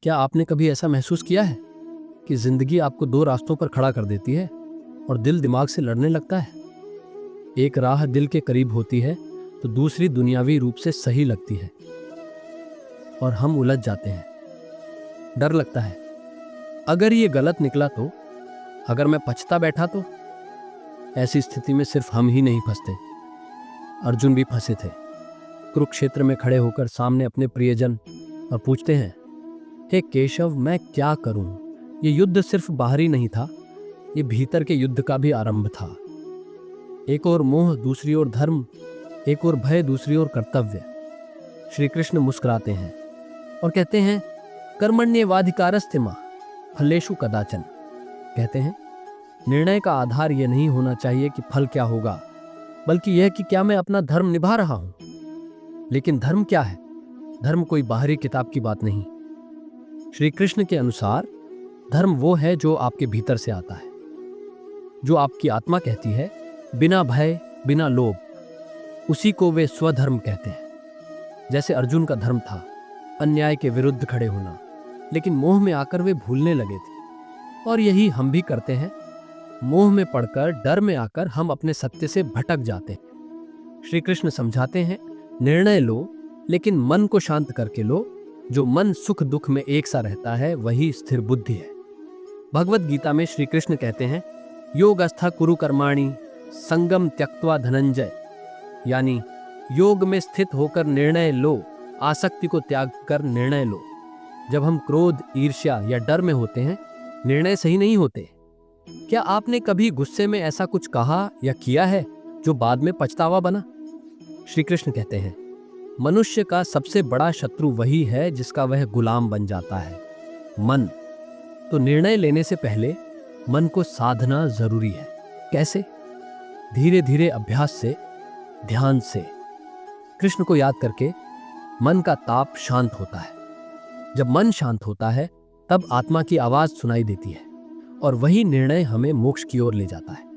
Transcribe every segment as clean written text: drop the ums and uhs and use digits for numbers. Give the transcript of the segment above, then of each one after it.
क्या आपने कभी ऐसा महसूस किया है कि जिंदगी आपको दो रास्तों पर खड़ा कर देती है और दिल दिमाग से लड़ने लगता है? एक राह दिल के करीब होती है तो दूसरी दुनियावी रूप से सही लगती है और हम उलझ जाते हैं। डर लगता है, अगर ये गलत निकला तो, अगर मैं पछता बैठा तो। ऐसी स्थिति में सिर्फ हम ही नहीं फंसते, अर्जुन भी फंसे थे। कुरुक्षेत्र में खड़े होकर सामने अपने प्रियजन और पूछते हैं, हे केशव, मैं क्या करूं? ये युद्ध सिर्फ बाहरी नहीं था, ये भीतर के युद्ध का भी आरंभ था। एक और मोह, दूसरी ओर धर्म, एक और भय, दूसरी ओर कर्तव्य। श्री कृष्ण मुस्कुराते हैं और कहते हैं, कर्मण्येवाधिकारस्ते मां फलेषु कदाचन। कहते हैं, निर्णय का आधार यह नहीं होना चाहिए कि फल क्या होगा, बल्कि यह कि क्या मैं अपना धर्म निभा रहा हूं। लेकिन धर्म क्या है? धर्म कोई बाहरी किताब की बात नहीं। श्री कृष्ण के अनुसार धर्म वो है जो आपके भीतर से आता है, जो आपकी आत्मा कहती है, बिना भय, बिना लोभ। उसी को वे स्वधर्म कहते हैं। जैसे अर्जुन का धर्म था अन्याय के विरुद्ध खड़े होना, लेकिन मोह में आकर वे भूलने लगे थे। और यही हम भी करते हैं। मोह में पड़कर, डर में आकर हम अपने सत्य से भटक जाते हैं। श्री कृष्ण समझाते हैं, निर्णय लो, लेकिन मन को शांत करके लो। जो मन सुख दुख में एक सा रहता है वही स्थिर बुद्धि है। भगवत गीता में श्री कृष्ण कहते हैं, योगस्था कुरु कर्माणि संगम त्यक्त्वा धनंजय। यानी योग में स्थित होकर निर्णय लो, आसक्ति को त्याग कर निर्णय लो। जब हम क्रोध, ईर्ष्या या डर में होते हैं, निर्णय सही नहीं होते। क्या आपने कभी गुस्से में ऐसा कुछ कहा या किया है जो बाद में पछतावा बना? श्री कृष्ण कहते हैं, मनुष्य का सबसे बड़ा शत्रु वही है जिसका वह गुलाम बन जाता है, मन। तो निर्णय लेने से पहले मन को साधना जरूरी है। कैसे? धीरे धीरे अभ्यास से, ध्यान से, कृष्ण को याद करके। मन का ताप शांत होता है। जब मन शांत होता है तब आत्मा की आवाज सुनाई देती है और वही निर्णय हमें मोक्ष की ओर ले जाता है।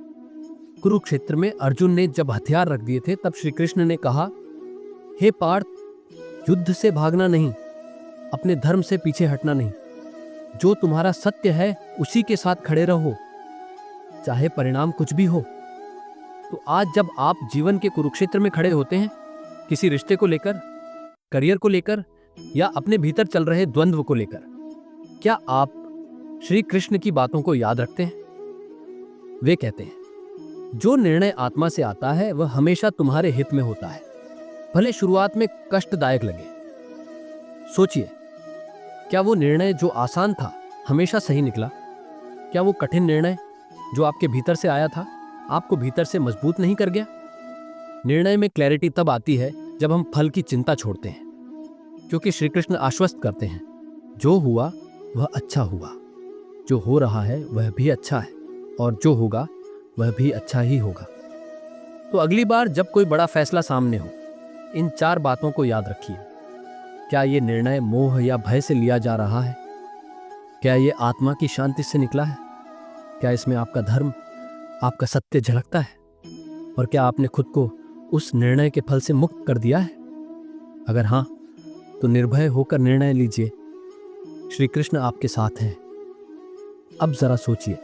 कुरुक्षेत्र में अर्जुन ने जब हथियार रख दिए थे तब श्री कृष्ण ने कहा, हे पार्थ, युद्ध से भागना नहीं, अपने धर्म से पीछे हटना नहीं। जो तुम्हारा सत्य है उसी के साथ खड़े रहो, चाहे परिणाम कुछ भी हो। तो आज जब आप जीवन के कुरुक्षेत्र में खड़े होते हैं, किसी रिश्ते को लेकर, करियर को लेकर या अपने भीतर चल रहे द्वंद्व को लेकर, क्या आप श्री कृष्ण की बातों को याद रखते हैं? वे कहते हैं, जो निर्णय आत्मा से आता है वह हमेशा तुम्हारे हित में होता है, भले शुरुआत में कष्टदायक लगे। सोचिए, क्या वो निर्णय जो आसान था हमेशा सही निकला? क्या वो कठिन निर्णय जो आपके भीतर से आया था आपको भीतर से मजबूत नहीं कर गया? निर्णय में क्लैरिटी तब आती है जब हम फल की चिंता छोड़ते हैं, क्योंकि श्री कृष्ण आश्वस्त करते हैं, जो हुआ वह अच्छा हुआ, जो हो रहा है वह भी अच्छा है, और जो होगा वह भी अच्छा ही होगा। तो अगली बार जब कोई बड़ा फैसला सामने हो, इन 4 बातों को याद रखिए। क्या ये निर्णय मोह या भय से लिया जा रहा है? क्या ये आत्मा की शांति से निकला है? क्या इसमें आपका धर्म, आपका सत्य झलकता है? और क्या आपने खुद को उस निर्णय के फल से मुक्त कर दिया है? अगर हाँ, तो निर्भय होकर निर्णय लीजिए। श्री कृष्ण आपके साथ हैं। अब जरा सोचिए,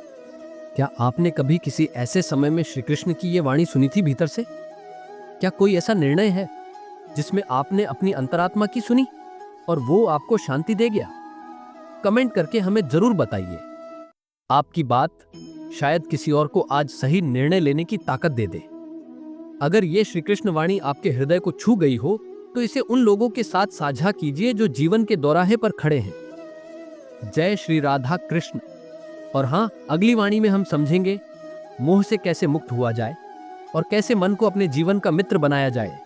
क्या आपने कभी किसी ऐसे समय में श्री कृष्ण की ये वाणी सुनी थी भीतर से? क्या कोई ऐसा निर्णय है जिसमें आपने अपनी अंतरात्मा की सुनी और वो आपको शांति दे गया? कमेंट करके हमें जरूर बताइए। आपकी बात शायद किसी और को आज सही निर्णय लेने की ताकत दे दे। अगर ये श्री कृष्ण वाणी आपके हृदय को छू गई हो तो इसे उन लोगों के साथ साझा कीजिए जो जीवन के दौराहे पर खड़े हैं। जय श्री राधा कृष्ण। और हाँ, अगली वाणी में हम समझेंगे मोह से कैसे मुक्त हुआ जाए और कैसे मन को अपने जीवन का मित्र बनाया जाए।